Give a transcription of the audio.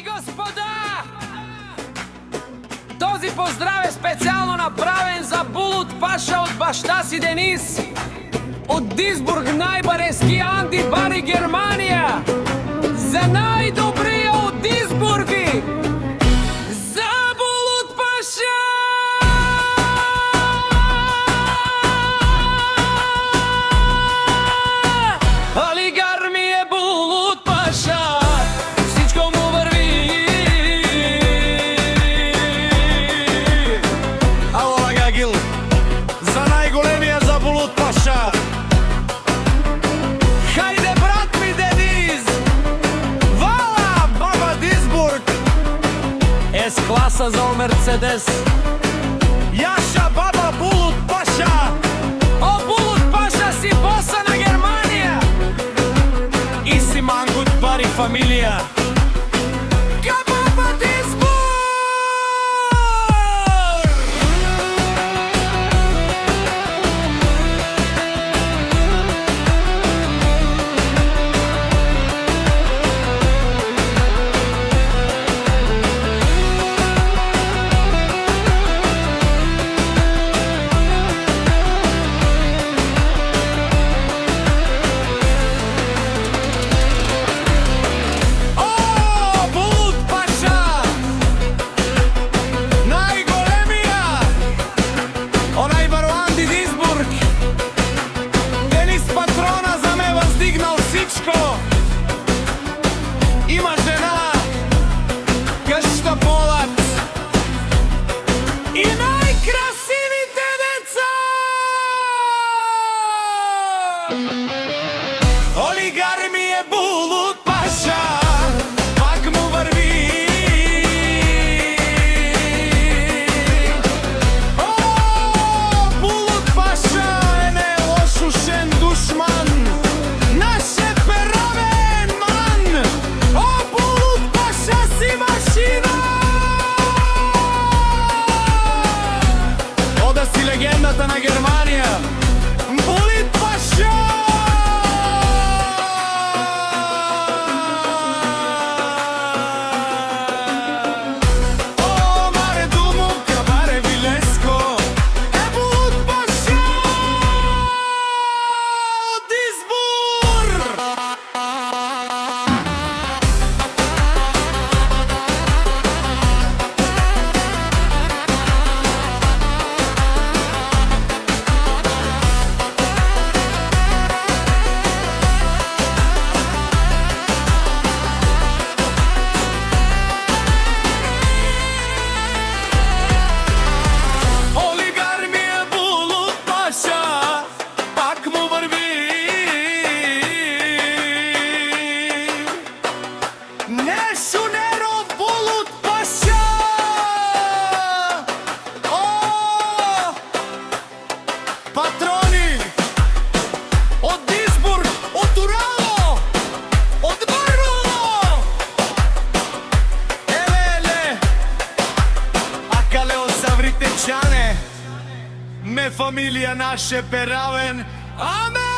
и господа! Този поздрав е специјално направен за Булут Паша од башта си Денис, од Дисбург, најбарески Анди Бари, Германија, за најдобрија од Дисбурги, за Булут Паша! Олигар ми е Булут Паша, всичко му върви. Ало, Гагил, за најголемија за Булут Паша. Хајде, брат ми Денис! Вала, баба Дисбург! С-класа за Мерцедес. Јаша, баба Булут Паша! О, Булут Паша си боса на Германија! И си Мангут Бари фамилија. Ка баба Дисбург! Има жена, кашта полат И најкрасивите деца! Олигар ми е Булут Паша, пак му върви. О, Булут Паша е нелошушен душман, наш е перавен ман. О, Булут Паша си машина. Ода си легендата на Германија, Булут Паша! Патрони од Дисбург, од Урало, од Барбаро. Еле, а кале од Савритечане, ме фамилија наше перавен. Амен!